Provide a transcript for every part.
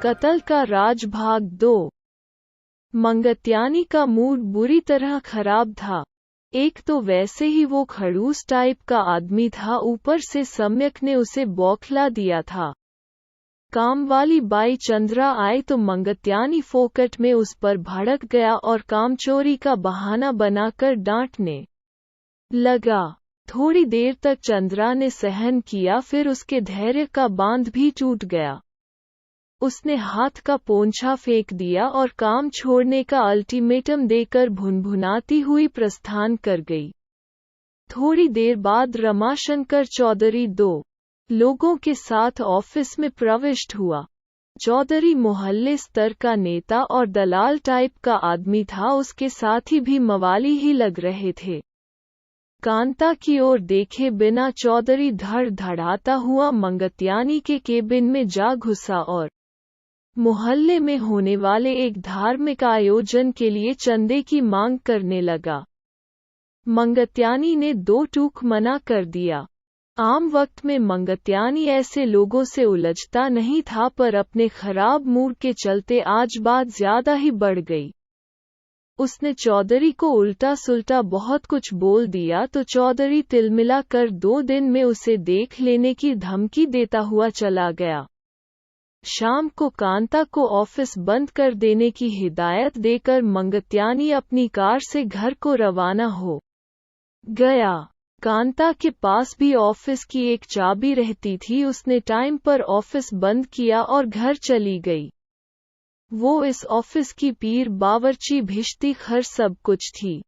कत्ल का राज भाग 2। मंगत्यानी का मूड बुरी तरह खराब था। एक तो वैसे ही वो खड़ूस टाइप का आदमी था, ऊपर से सम्यक ने उसे बौखला दिया था। कामवाली बाई चंद्रा आई तो मंगत्यानी फोकट में उस पर भड़क गया और कामचोरी का बहाना बनाकर डांटने लगा। थोड़ी देर तक चंद्रा ने सहन किया, फिर उसके धैर्य का बांध भी टूट गया। उसने हाथ का पोंछा फेंक दिया और काम छोड़ने का अल्टीमेटम देकर भुनभुनाती हुई प्रस्थान कर गई। थोड़ी देर बाद रमाशंकर चौधरी 2 लोगों के साथ ऑफिस में प्रविष्ट हुआ। चौधरी मोहल्ले स्तर का नेता और दलाल टाइप का आदमी था, उसके साथी भी मवाली ही लग रहे थे। कांता की ओर देखे बिना चौधरी धड़धड़ाता हुआ मंगत्यानी के केबिन में जा घुसा और मोहल्ले में होने वाले एक धार्मिक आयोजन के लिए चंदे की मांग करने लगा। मंगत्यानी ने 2 टूक मना कर दिया। आम वक्त में मंगत्यानी ऐसे लोगों से उलझता नहीं था, पर अपने खराब मूड के चलते आज बात ज्यादा ही बढ़ गई। उसने चौधरी को उल्टा सुल्टा बहुत कुछ बोल दिया तो चौधरी तिलमिला कर 2 दिन में उसे देख लेने की धमकी देता हुआ चला गया। शाम को कांता को ऑफिस बंद कर देने की हिदायत देकर मंगत्यानी अपनी कार से घर को रवाना हो गया। कांता के पास भी ऑफिस की एक चाबी रहती थी। उसने टाइम पर ऑफिस बंद किया और घर चली गई। वो इस ऑफिस की पीर, बावर्ची, भिश्ती खर सब कुछ थी।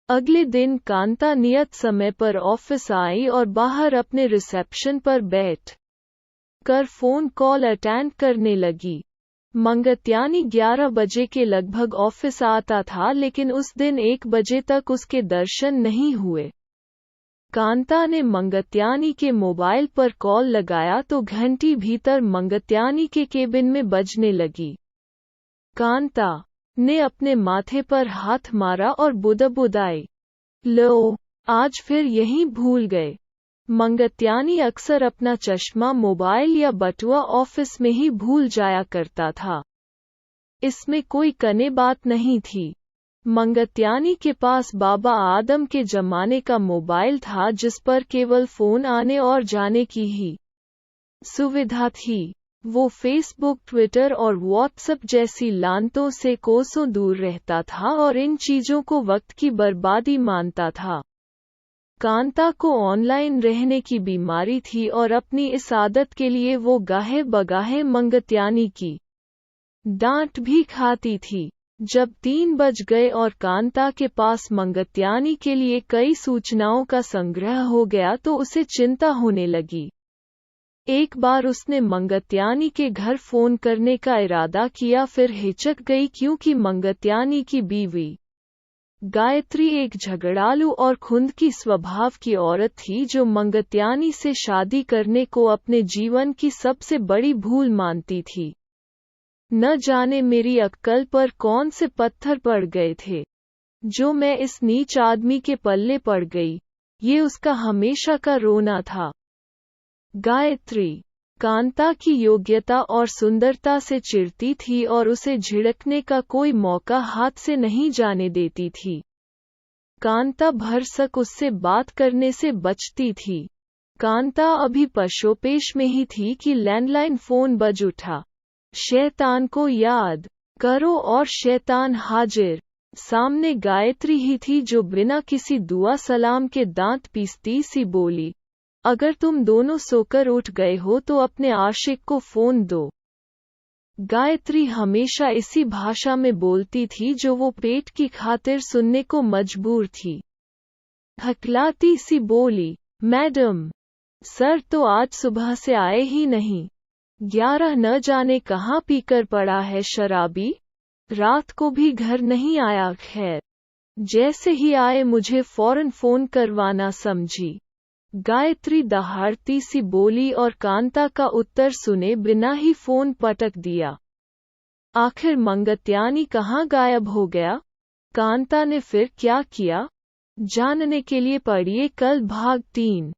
अगले दिन कांता नियत समय पर ऑफिस आई और बाहर अपने रिसेप्शन पर बैठ कर फोन कॉल अटेंड करने लगी। मंगत्यानी 11 बजे के लगभग ऑफिस आता था, लेकिन उस दिन 1 बजे तक उसके दर्शन नहीं हुए। कांता ने मंगत्यानी के मोबाइल पर कॉल लगाया तो घंटी भीतर मंगत्यानी के केबिन में बजने लगी। कांता ने अपने माथे पर हाथ मारा और बुदबुदाई, लो, आज फिर यहीं भूल गए। मंगत्यानी अक्सर अपना चश्मा, मोबाइल या बटुआ ऑफिस में ही भूल जाया करता था। इसमें कोई कने बात नहीं थी। मंगत्यानी के पास बाबा आदम के जमाने का मोबाइल था, जिस पर केवल फोन आने और जाने की ही सुविधा थी। वो फेसबुक, ट्विटर और व्हाट्सएप जैसी लानतों से कोसों दूर रहता था और इन चीजों को वक्त की बर्बादी मानता था। कांता को ऑनलाइन रहने की बीमारी थी और अपनी इस आदत के लिए वो गाहे बगाहे मंगत्यानी की डांट भी खाती थी। जब 3 बज गए और कांता के पास मंगत्यानी के लिए कई सूचनाओं का संग्रह हो गया तो उसे चिंता होने लगी। एक बार उसने मंगत्यानी के घर फोन करने का इरादा किया, फिर हिचक गई क्योंकि मंगत्यानी की बीवी गायत्री एक झगड़ालू और खुंदकी स्वभाव की औरत थी, जो मंगत्यानी से शादी करने को अपने जीवन की सबसे बड़ी भूल मानती थी। न जाने मेरी अक्ल पर कौन से पत्थर पड़ गए थे, जो मैं इस नीच आदमी के पल्ले पड़ गई। ये उसका हमेशा का रोना था। गायत्री कांता की योग्यता और सुंदरता से चिढ़ती थी और उसे झिड़कने का कोई मौका हाथ से नहीं जाने देती थी। कांता भरसक उससे बात करने से बचती थी। कांता अभी पशोपेश में ही थी कि लैंडलाइन फोन बज उठा। शैतान को याद करो और शैतान हाजिर। सामने गायत्री ही थी, जो बिना किसी दुआ सलाम के दांत पीसती सी बोली, अगर तुम दोनों सोकर उठ गए हो तो अपने आशिक को फोन दो। गायत्री हमेशा इसी भाषा में बोलती थी, जो वो पेट की खातिर सुनने को मजबूर थी। हकलाती सी बोली, मैडम, सर तो आज सुबह से आए ही नहीं। 11 न जाने कहाँ पीकर पड़ा है शराबी। रात को भी घर नहीं आया। खैर, जैसे ही आए मुझे फौरन फोन करवाना समझी। गायत्री दहाड़ती सी बोली और कांता का उत्तर सुने बिना ही फोन पटक दिया। आखिर मंगत्यानी कहाँ गायब हो गया? कांता ने फिर क्या किया? जानने के लिए पढ़िए कल भाग 3।